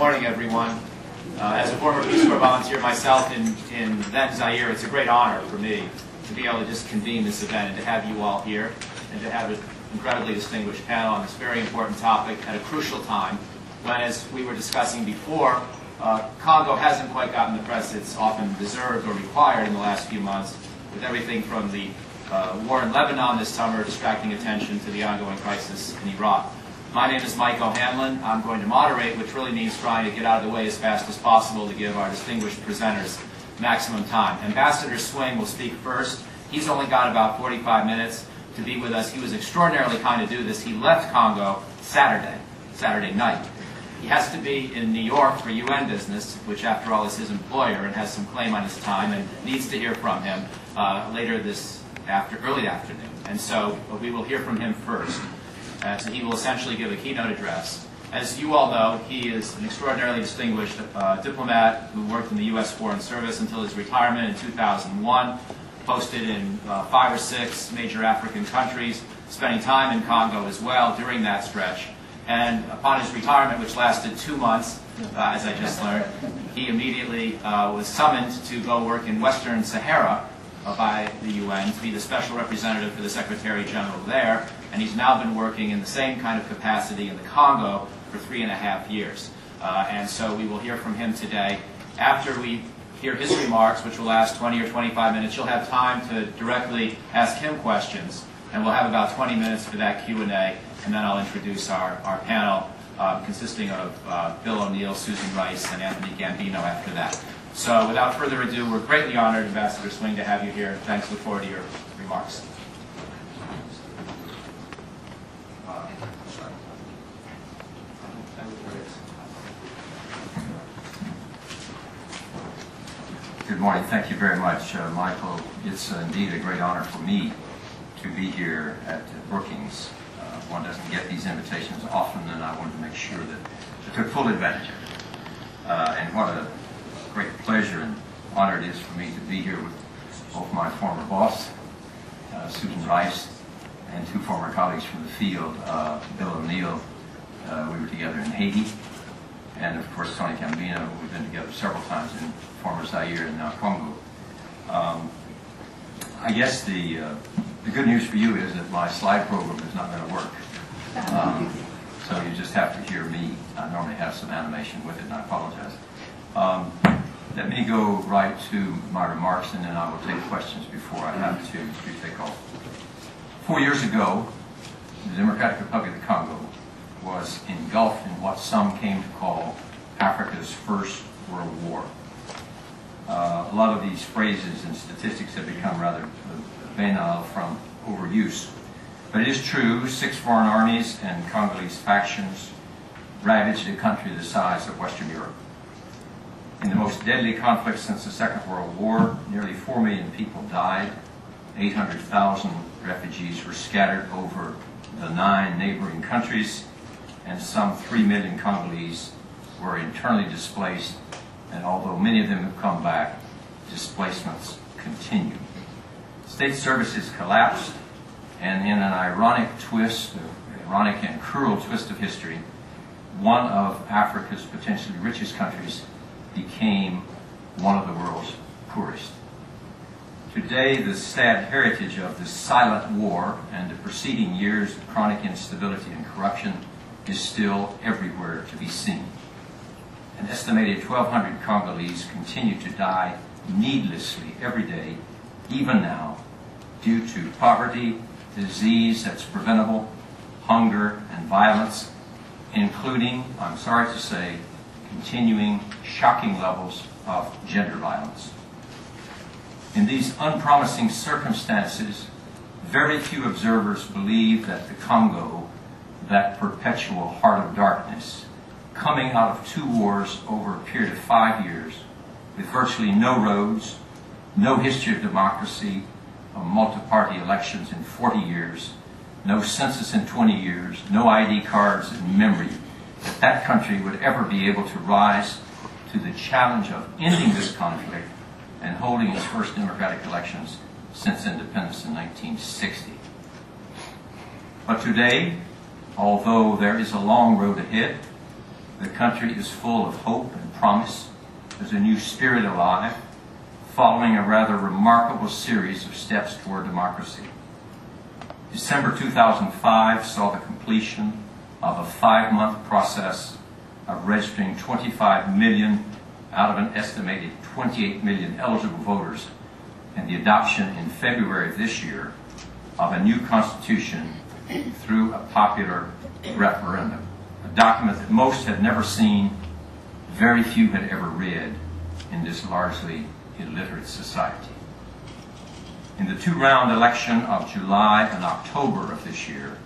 morning, everyone. As a former Peace Corps volunteer myself in then Zaire, it's a great honor for me to be able to just convene this event and to have you all here and to have an incredibly distinguished panel on this very important topic at a crucial time when, as we were discussing before, Congo hasn't quite gotten the press it's often deserved or required in the last few months, with everything from the war in Lebanon this summer distracting attention to the ongoing crisis in Iraq. My name is Mike O'Hanlon. I'm going to moderate, which really means trying to get out of the way as fast as possible to give our distinguished presenters maximum time. Ambassador Swing will speak first. He's only got about 45 minutes to be with us. He was extraordinarily kind to do this. He left Congo Saturday night. He has to be in New York for UN business, which after all is his employer and has some claim on his time and needs to hear from him later this early afternoon. And so we will hear from him first. So he will essentially give a keynote address. As you all know, he is an extraordinarily distinguished diplomat who worked in the U.S. Foreign Service until his retirement in 2001, posted in 5 or 6 major African countries, spending time in Congo as well during that stretch. And upon his retirement, which lasted 2 months, as I just learned, he immediately was summoned to go work in Western Sahara by the UN to be the special representative for the Secretary General there, and he's now been working in the same kind of capacity in the Congo for 3.5 years. And so we will hear from him today. After we hear his remarks, which will last 20 or 25 minutes, you'll have time to directly ask him questions, and we'll have about 20 minutes for that Q&A, and then I'll introduce our panel consisting of Bill O'Neill, Susan Rice, and Anthony Gambino after that. So without further ado, we're greatly honored, Ambassador Swing, to have you here. Thanks. Look forward to your remarks. Good morning. Thank you very much, Michael. It's indeed a great honor for me to be here at Brookings. One doesn't get these invitations often, and I wanted to make sure that I took full advantage of it. And what a great pleasure and honor it is for me to be here with both my former boss, Susan Rice, and 2 former colleagues from the field, Bill O'Neill. We were together in Haiti, and of course Tony Gambino. We've been together several times in former Zaire and now Congo. I guess the good news for you is that my slide program is not going to work. So you just have to hear me. I normally have some animation with it, and I apologize. Let me go right to my remarks, and then I will take questions before I have to take off. 4 years ago, the Democratic Republic of the Congo was engulfed in what some came to call Africa's First World War. A lot of these phrases and statistics have become rather banal from overuse. But it is true, 6 foreign armies and Congolese factions ravaged a country the size of Western Europe. In the most deadly conflict since the Second World War, nearly 4 million people died, 800,000 refugees were scattered over the 9 neighboring countries, and some 3 million Congolese were internally displaced, and although many of them have come back, displacements continue. State services collapsed, and in an ironic and cruel twist of history, one of Africa's potentially richest countries became one of the world's poorest. Today, the sad heritage of this silent war and the preceding years of chronic instability and corruption is still everywhere to be seen. An estimated 1,200 Congolese continue to die needlessly every day, even now, due to poverty, disease that's preventable, hunger, and violence, including, I'm sorry to say, continuing shocking levels of gender violence. In these unpromising circumstances, very few observers believe that the Congo, that perpetual heart of darkness, coming out of 2 wars over a period of 5 years, with virtually no roads, no history of democracy, of multi-party elections in 40 years, no census in 20 years, no ID cards in memory, that country would ever be able to rise to the challenge of ending this conflict and holding its first democratic elections since independence in 1960. But today, although there is a long road ahead, The country is full of hope and promise. There's a new spirit alive, following a rather remarkable series of steps toward democracy. December 2005 saw the completion of a 5-month process of registering 25 million out of an estimated 28 million eligible voters, and the adoption in February of this year of a new constitution through a popular referendum, a document that most had never seen, very few had ever read in this largely illiterate society. In the 2-round election of July and October of this year,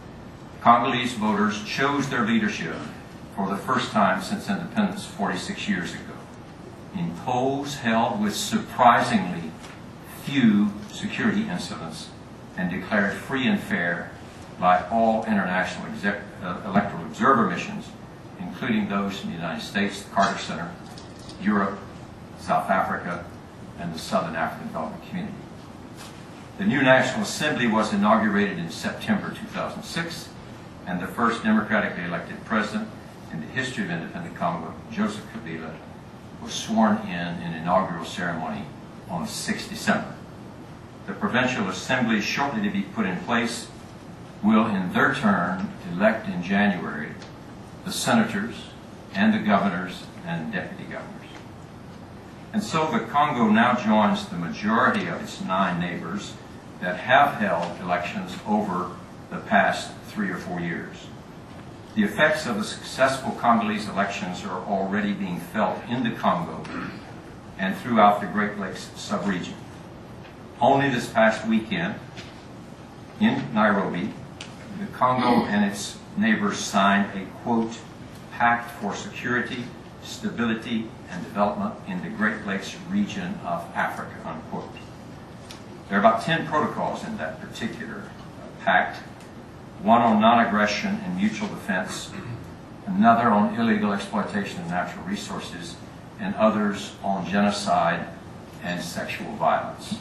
Congolese voters chose their leadership for the first time since independence 46 years ago, in polls held with surprisingly few security incidents and declared free and fair by all international electoral observer missions, including those in the United States, the Carter Center, Europe, South Africa, and the Southern African Development Community. The new National Assembly was inaugurated in September 2006, and the first democratically elected president in the history of independent Congo, Joseph Kabila, was sworn in an inaugural ceremony on 6 December. The provincial assemblies shortly to be put in place will in their turn elect in January the senators and the governors and deputy governors. And so the Congo now joins the majority of its 9 neighbors that have held elections over the past 3 or 4 years. The effects of the successful Congolese elections are already being felt in the Congo and throughout the Great Lakes sub-region. Only this past weekend in Nairobi, the Congo and its neighbors signed a, quote, pact for security, stability, and development in the Great Lakes region of Africa, unquote. There are about 10 protocols in that particular pact, one on non-aggression and mutual defense, another on illegal exploitation of natural resources, and others on genocide and sexual violence.